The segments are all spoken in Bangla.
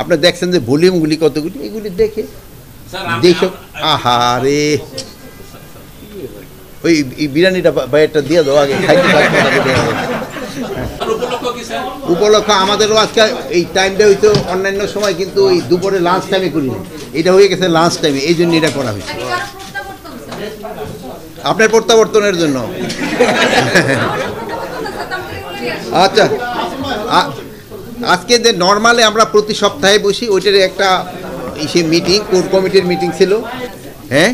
আপনি দেখছেন যে ভলিউমগুলি কতগুলি, এগুলি দেখে যেসব আহারে ওই বিরিয়ানিটা বাইরটা দিয়ে দাও আগে খাইতে উপলক্ষ আমাদেরও আজকে এই টাইমটা হয়তো অন্যান্য সময় কিন্তু ওই দুপুরে লাঞ্চ টাইমে করি না, এটা হয়ে গেছে লাঞ্চ টাইমে, এই জন্য এটা করা হয়েছে আপনার প্রত্যাবর্তনের জন্য। আচ্ছা আজকে যে নর্মালি আমরা প্রতি সপ্তাহে বসি ওইটার একটা সে মিটিং, কোর কমিটির মিটিং ছিল। হ্যাঁ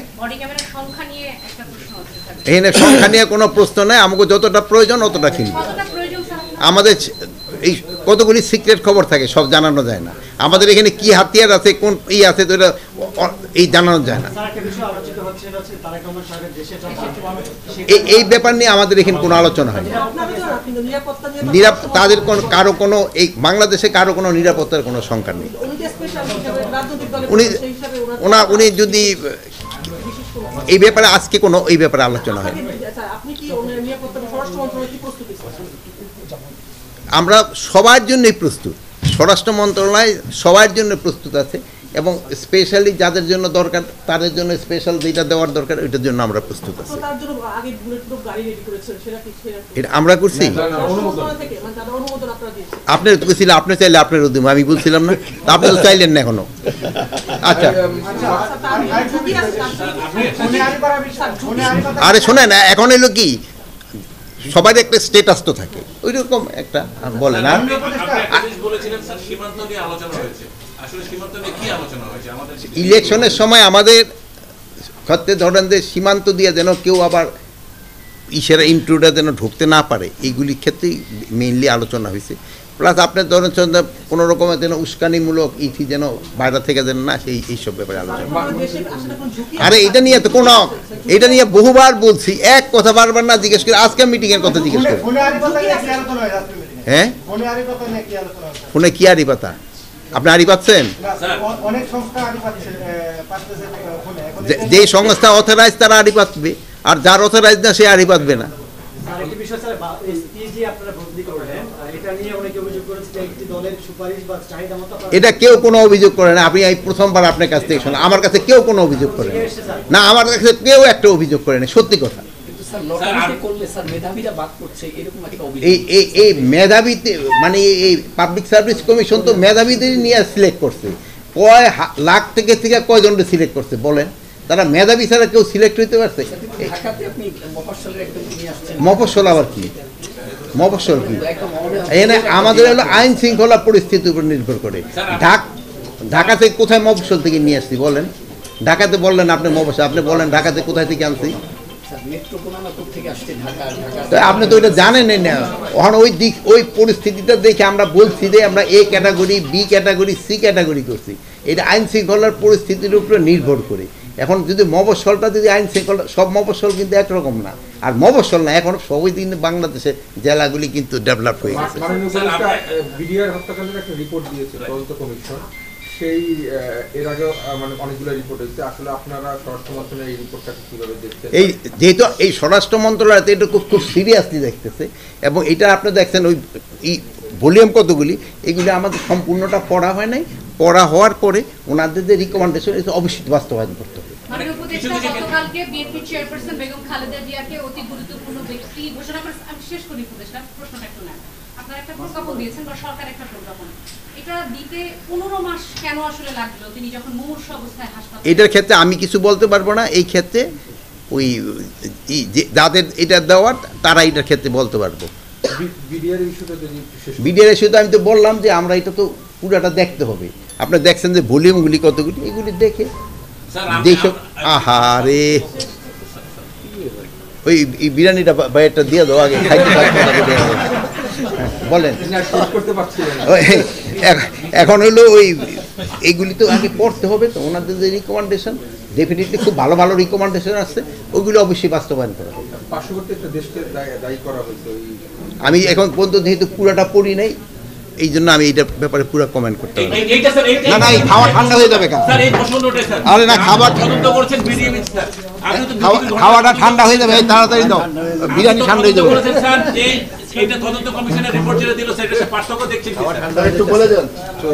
এখানে সংখ্যা নিয়ে কোনো প্রশ্ন নেই, আমাকে যতটা প্রয়োজন অতটা কিনব। আমাদের এই কতগুলি সিক্রেট খবর থাকে, সব জানানো যায় না। আমাদের এখানে কি হাতিয়ার আছে, কোন আছে তো এটা এই জানানো যায় না। এই ব্যাপার নিয়ে আমাদের এখানে কোনো আলোচনা হয় না। তাদের কারো কোনো এই বাংলাদেশে কারো কোনো নিরাপত্তার কোনো সংখ্যা নেই। উনি যদি এই ব্যাপারে আজকে কোনো এই ব্যাপারে আলোচনা হয়। আমরা সবার জন্যই প্রস্তুত, স্বরাষ্ট্র মন্ত্রণালয় সবার জন্য প্রস্তুত আছে এবং স্পেশালি যাদের জন্য দরকার তাদের জন্য স্পেশাল যেটা দেওয়ার দরকার ওইটার জন্য আমরা প্রস্তুত আছি। এটা আমরা করছি, আপনার তো ছিল, আপনি চাইলে আপনার উদ্যম, আমি বলছিলাম না, আপনি তো চাইলেন না এখনো। আচ্ছা আরে শোনেন, এখন এলো কি সবার একটা স্টেটাস তো থাকে, ওই রকম একটা বলে না। ইলেকশনের সময় আমাদের ক্ষেত্রে ধরেন যে সীমান্ত দিয়ে যেন কেউ আবার ইসেরা ইনক্লুডার যেন ঢুকতে না পারে, এইগুলির ক্ষেত্রেই মেইনলি আলোচনা হয়েছে। প্লাস আপনার ধরেন কোনো রকমের যেন উস্কানিমূলক ইথি যেন বাইরে থেকে যেন না, সেই এইসব ব্যাপারে আলোচনা। আরে এটা নিয়ে তো কোনো, এটা নিয়ে বহুবার বলছি, এক কথা বারবার না জিজ্ঞেস করে আজকে মিটিংয়ের কথা জিজ্ঞেস করি। হ্যাঁ ফোনে কি আড়ি পাতা, আপনি আড়ি পাচ্ছেন? যে সংস্থা অথরাইজ তারা আড়ি পাতবে, আর যার অথরাইজ না সে আড়ি পাতবে না। এটা কেউ কোনো অভিযোগ করে না, আপনি এই প্রথমবার আপনার কাছ থেকে শোনা, আমার কাছে কেউ কোনো অভিযোগ করে না, আমার কাছে কেউ একটা অভিযোগ করে না, সত্যি কথা। এই মেধাবীতে মানে এই পাবলিক সার্ভিস কমিশন তো মেধাবীদের নিয়ে সিলেক্ট করছে, কয় লাখ থেকে কয়জনকে সিলেক্ট করছে বলেন? তারা মেধাবী ছাড়া কেউ সিলেক্ট হইতে পারছে? মফস্বল আবার কি? মফস্বল কি? এখানে আমাদের হলো আইন শৃঙ্খলা পরিস্থিতির উপর নির্ভর করে। ঢাকাতে কোথায় মফস্বল থেকে নিয়ে আসছি বলেন? ঢাকাতে বললেন আপনি মফস্বল, আপনি বলেন ঢাকাতে কোথায় থেকে আনছি? আপনি তো ওইটা জানেন না। ওখানে ওই দিক ওই পরিস্থিতিটা দেখে আমরা বলছি যে আমরা A category, B category, C category করছি। এটা আইন শৃঙ্খলার পরিস্থিতির উপরে নির্ভর করে। এখন যদি মফস্বলটা যদি আইন শৃঙ্খলা, সব মফস্বল কিন্তু একরকম না, আর মফস্বল না, এখন সবই দিন বাংলাদেশে জেলাগুলি কিন্তু ডেভেলপ হয়ে গেছে। সেই এর আগে মানে অনেকগুলো রিপোর্ট হয়েছে, আসলে আপনারা স্বরাষ্ট্র মন্ত্রণালয় এই রিপোর্টটাকে কিভাবে দেখছেন? এই যেহেতু এই স্বরাষ্ট্র মন্ত্রণালয় এটা খুব সিরিয়াসলি দেখতেছে, এবং এটা আপনি দেখছেন ওই ভলিউম কতগুলি, এগুলি আমাদের সম্পূর্ণটা পড়া হয় নাই। পড়া হওয়ার পরে ওনাদের যে রিকমেন্ডেশন এটা অবশ্যই বাস্তবায়ন করতে হবে। এটার ক্ষেত্রে আমি কিছু বলতে পারবো না, এই ক্ষেত্রে ওই যাদের এটা দেওয়ার তারা এটার ক্ষেত্রে বলতে পারবো। বিডিআর ইস্যুতে আমি তো বললাম যে আমরা এটা তো পুরাটা দেখতে হবে। আপনি দেখছেন যে ভলিউমগুলি কতগুলি, এগুলি দেখে যেসব আহারে ওই বিরিয়ানিটা বাইরটা দিয়ে দাও আগে খাইতে বলেন। এখন হলো ওই এইগুলি তো আগে পড়তে হবে, তো ওনাদের যে রিকমেন্ডেশন ডেফিনেটলি খুব ভালো ভালো রিকমেন্ডেশন আসছে, ওইগুলো অবশ্যই বাস্তবায়ন করা হবে। আমি এখন পর্যন্ত যেহেতু পুরাটা পড়ি নাই, এই জন্য আমি এইটার ব্যাপারে পুরো কমেন্ট করতে পারি না। না, এই খাওয়া ঠান্ডা হয়ে যাবে কেন? আরে না, খাওয়াটা ঠান্ডা হয়ে যাবে, তাড়াতাড়ি দাও, বিরিয়ানি ঠান্ডা হয়ে যাবে। এটা তদন্ত কমিশনের রিপোর্ট যেটা দিল সেটা পার্থক্য দেখছেন, একটু বলে দেন।